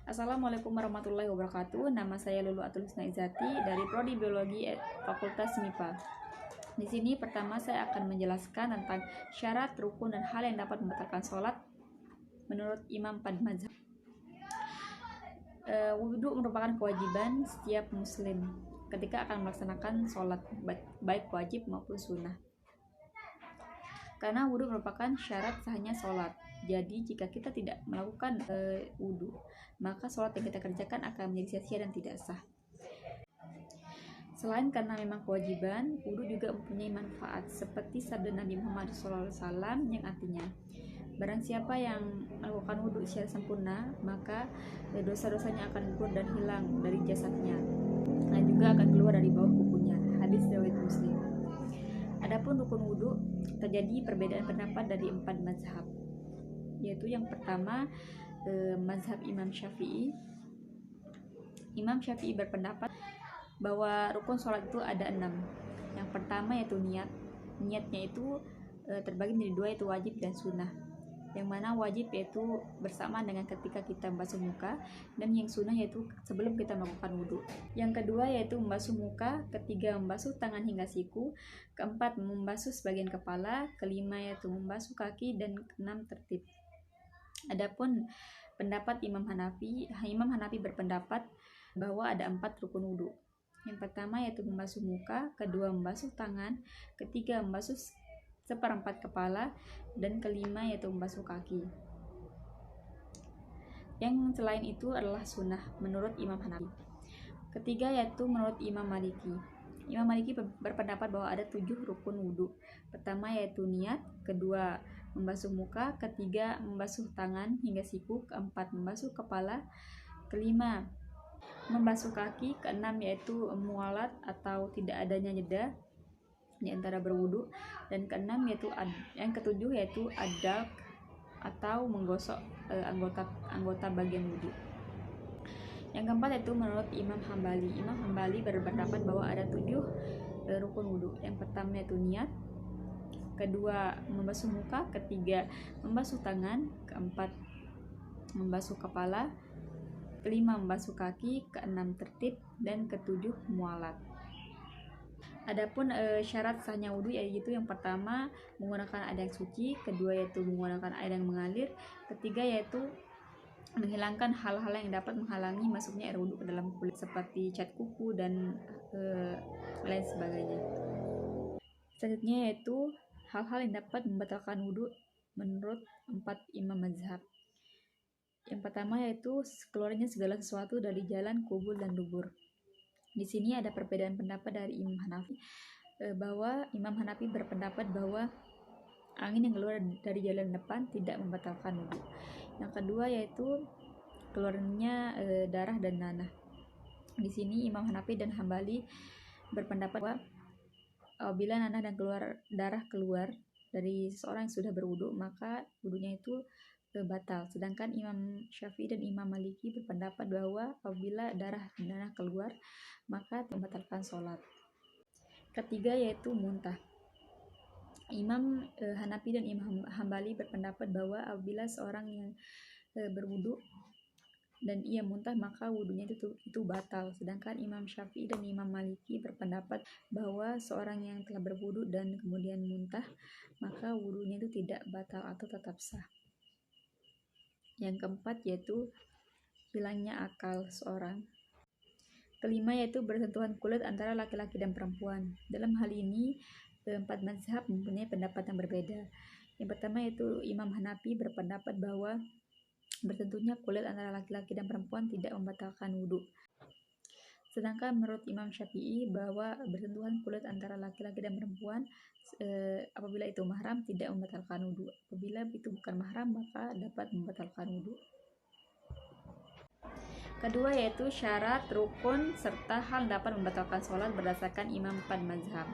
Assalamualaikum warahmatullahi wabarakatuh. Nama saya Lulu Atul Husna Izati dari Prodi Biologi Fakultas MIPA. Di sini pertama saya akan menjelaskan tentang syarat, rukun, dan hal yang dapat membatalkan sholat menurut Imam 4 mazhab. Wudhu merupakan kewajiban setiap muslim ketika akan melaksanakan sholat, baik wajib maupun sunnah. Karena wudhu merupakan syarat sahnya sholat. Jadi jika kita tidak melakukan wudhu, maka sholat yang kita kerjakan akan menjadi sia-sia dan tidak sah. Selain karena memang kewajiban, wudhu juga mempunyai manfaat seperti sabda Nabi Muhammad SAW yang artinya, barang siapa yang melakukan wudhu secara sempurna, maka dosa-dosanya akan gugur dan hilang dari jasadnya, dan juga akan keluar dari bawah kukunya. Hadis riwayat Muslim. Adapun rukun wudhu, terjadi perbedaan pendapat dari 4 mazhab, yaitu yang pertama mazhab Imam Syafi'i. Imam Syafi'i berpendapat bahwa rukun sholat itu ada 6. Yang pertama yaitu niat. Niatnya itu terbagi menjadi 2, yaitu wajib dan sunnah. Yang mana wajib yaitu bersamaan dengan ketika kita membasuh muka, dan yang sunnah yaitu sebelum kita melakukan wudhu. Yang kedua yaitu membasuh muka, ketiga membasuh tangan hingga siku, keempat membasuh sebagian kepala, kelima yaitu membasuh kaki, dan keenam tertib. Adapun pendapat Imam Hanafi berpendapat bahwa ada 4 rukun wudhu. Yang pertama yaitu membasuh muka, kedua membasuh tangan, ketiga membasuh seperempat kepala, dan kelima yaitu membasuh kaki. Yang selain itu adalah sunnah menurut Imam Hanafi. Ketiga yaitu menurut Imam Maliki. Imam Maliki berpendapat bahwa ada 7 rukun wudhu. Pertama yaitu niat, kedua membasuh muka, ketiga membasuh tangan hingga siku, keempat membasuh kepala, kelima membasuh kaki, keenam yaitu mualat atau tidak adanya jeda di antara berwudu, dan keenam yaitu yang ketujuh yaitu adalk atau menggosok anggota bagian wudu. Yang keempat yaitu menurut Imam Hambali. Imam Hambali berpendapat bahwa ada 7 rukun wudu. Yang pertama yaitu niat, kedua membasuh muka, ketiga membasuh tangan, keempat membasuh kepala, kelima membasuh kaki, keenam tertib, dan ketujuh mualat. Adapun syarat sahnya wudhu yaitu yang pertama menggunakan air yang suci, kedua yaitu menggunakan air yang mengalir, ketiga yaitu menghilangkan hal-hal yang dapat menghalangi masuknya air wudhu ke dalam kulit seperti cat kuku dan lain sebagainya. Selanjutnya yaitu hal-hal yang dapat membatalkan wudhu menurut 4 imam mazhab. Yang pertama yaitu keluarnya segala sesuatu dari jalan, kubul, dan dubur. Di sini ada perbedaan pendapat dari Imam Hanafi, bahwa Imam Hanafi berpendapat bahwa angin yang keluar dari jalan depan tidak membatalkan wudhu. Yang kedua yaitu keluarnya darah dan nanah. Di sini Imam Hanafi dan Hambali berpendapat bahwa apabila nanah dan darah keluar dari seseorang yang sudah berwudhu, maka wudhunya itu batal. Sedangkan Imam Syafi'i dan Imam Maliki berpendapat bahwa apabila darah dan nanah keluar, maka membatalkan sholat. Ketiga yaitu muntah. Imam Hanafi dan Imam Hambali berpendapat bahwa apabila seorang yang berwudhu dan ia muntah, maka wudhunya itu batal. Sedangkan Imam Syafi'i dan Imam Maliki berpendapat bahwa seorang yang telah berwudhu dan kemudian muntah, maka wudhunya itu tidak batal atau tetap sah. Yang keempat yaitu hilangnya akal seorang. Kelima yaitu bersentuhan kulit antara laki-laki dan perempuan. Dalam hal ini 4 mazhab mempunyai pendapat yang berbeda. Yang pertama yaitu Imam Hanafi berpendapat bahwa bersentuhnya kulit antara laki-laki dan perempuan tidak membatalkan wudhu. Sedangkan menurut Imam Syafi'i bahwa bersentuhan kulit antara laki-laki dan perempuan apabila itu mahram tidak membatalkan wudhu. Apabila itu bukan mahram maka dapat membatalkan wudhu. Kedua yaitu syarat, rukun, serta hal dapat membatalkan sholat berdasarkan Imam 4 mazhab.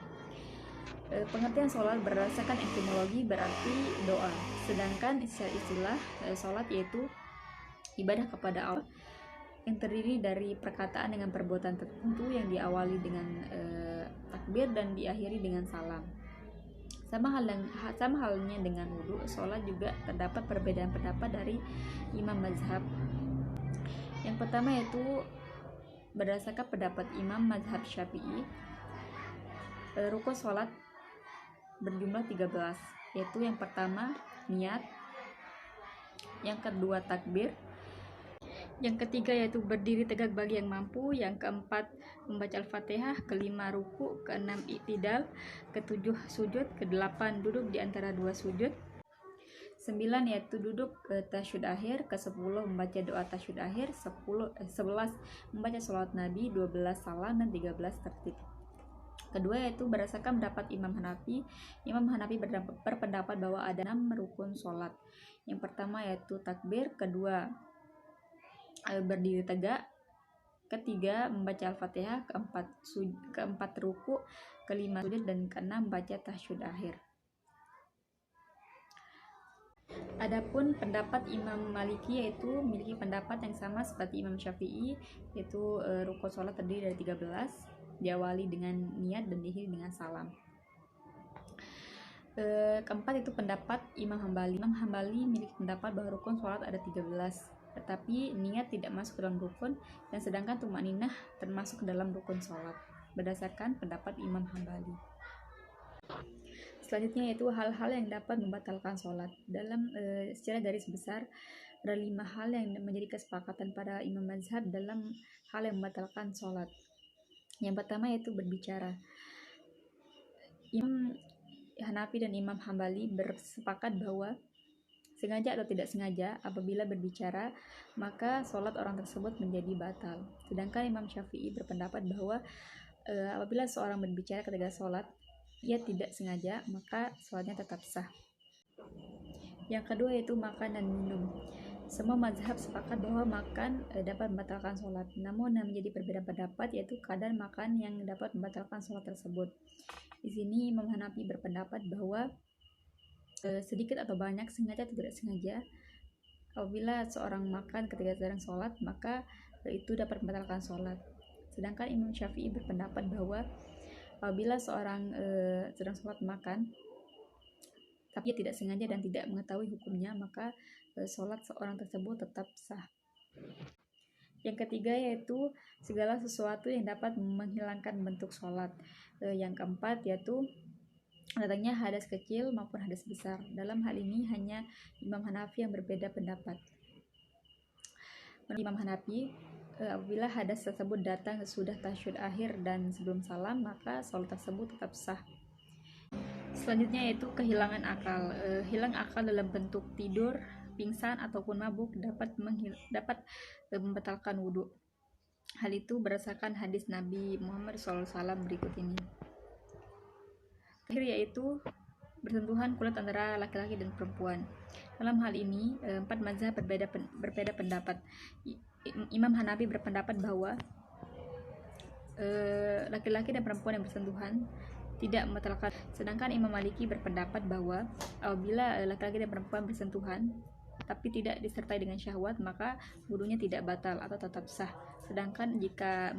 Pengertian sholat berdasarkan etimologi berarti doa. Sedangkan secara istilah sholat yaitu ibadah kepada Allah yang terdiri dari perkataan dengan perbuatan tertentu yang diawali dengan takbir dan diakhiri dengan salam. Sama halnya dengan wudhu, sholat juga terdapat perbedaan pendapat dari imam mazhab. Yang pertama yaitu berdasarkan pendapat Imam Mazhab Syafi'i, rukun sholat berjumlah 13, yaitu yang pertama niat, yang kedua takbir, yang ketiga yaitu berdiri tegak bagi yang mampu, yang keempat membaca Al-Fatihah, kelima ruku, keenam i'tidal, ketujuh sujud, kedelapan duduk di antara dua sujud, 9 yaitu duduk tasyahud akhir, ke-10 membaca doa tasyahud akhir, 11 membaca sholawat Nabi, 12 salam, dan 13 tertib. Kedua yaitu berdasarkan pendapat Imam Hanafi. Imam Hanafi berpendapat bahwa ada 6 rukun sholat. Yang pertama yaitu takbir, kedua berdiri tegak, ketiga membaca Al-Fatihah, keempat ruku, kelima sujud, dan keenam membaca tasyahud akhir. Adapun pendapat Imam Maliki yaitu memiliki pendapat yang sama seperti Imam Syafi'i, yaitu rukun sholat terdiri dari 13, diawali dengan niat dan diakhiri dengan salam. Keempat itu pendapat Imam Hambali. Imam Hambali memiliki pendapat bahwa rukun sholat ada 13, tetapi niat tidak masuk dalam rukun, dan sedangkan tumaninah termasuk dalam rukun sholat, berdasarkan pendapat Imam Hambali. Selanjutnya yaitu hal-hal yang dapat membatalkan sholat. Dalam secara garis besar ada 5 hal yang menjadi kesepakatan para imam mazhab dalam hal yang membatalkan sholat. Yang pertama yaitu berbicara. Imam Hanafi dan Imam Hambali bersepakat bahwa sengaja atau tidak sengaja apabila berbicara maka sholat orang tersebut menjadi batal. Sedangkan Imam Syafi'i berpendapat bahwa apabila seorang berbicara ketika sholat ia tidak sengaja maka sholatnya tetap sah. Yang kedua yaitu makan dan minum. Semua mazhab sepakat bahwa makan dapat membatalkan sholat, namun menjadi perbedaan pendapat yaitu kadar makan yang dapat membatalkan sholat tersebut. Di sini Imam Hanafi berpendapat bahwa sedikit atau banyak, sengaja atau tidak sengaja, apabila seorang makan ketika sedang sholat maka itu dapat membatalkan sholat. Sedangkan Imam Syafi'i berpendapat bahwa apabila seorang sedang sholat makan tapi tidak sengaja dan tidak mengetahui hukumnya maka sholat seorang tersebut tetap sah. Yang ketiga yaitu segala sesuatu yang dapat menghilangkan bentuk sholat. Yang keempat yaitu datangnya hadas kecil maupun hadas besar. Dalam hal ini hanya Imam Hanafi yang berbeda pendapat. Menurut Imam Hanafi, apabila hadas tersebut datang sesudah tasyahud akhir dan sebelum salam maka sholat tersebut tetap sah. Selanjutnya yaitu kehilangan akal. Hilang akal dalam bentuk tidur, pingsan ataupun mabuk dapat membatalkan wudhu. Hal itu berdasarkan hadis Nabi Muhammad SAW berikut ini. Terakhir yaitu bersentuhan kulit antara laki-laki dan perempuan. Dalam hal ini 4 mazhab berbeda pendapat. Imam Hanafi berpendapat bahwa laki-laki dan perempuan yang bersentuhan tidak membatalkan. Sedangkan Imam Maliki berpendapat bahwa apabila laki-laki dan perempuan bersentuhan tapi tidak disertai dengan syahwat maka wudunya tidak batal atau tetap sah. Sedangkan jika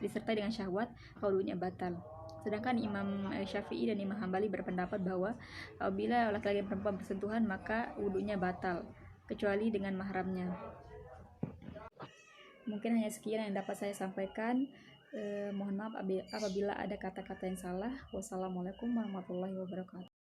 disertai dengan syahwat wudunya batal. Sedangkan Imam Syafi'i dan Imam Hambali berpendapat bahwa apabila laki-laki dan perempuan bersentuhan maka wudunya batal kecuali dengan mahramnya. Mungkin hanya sekian yang dapat saya sampaikan. Mohon maaf apabila ada kata-kata yang salah. Wassalamualaikum warahmatullahi wabarakatuh.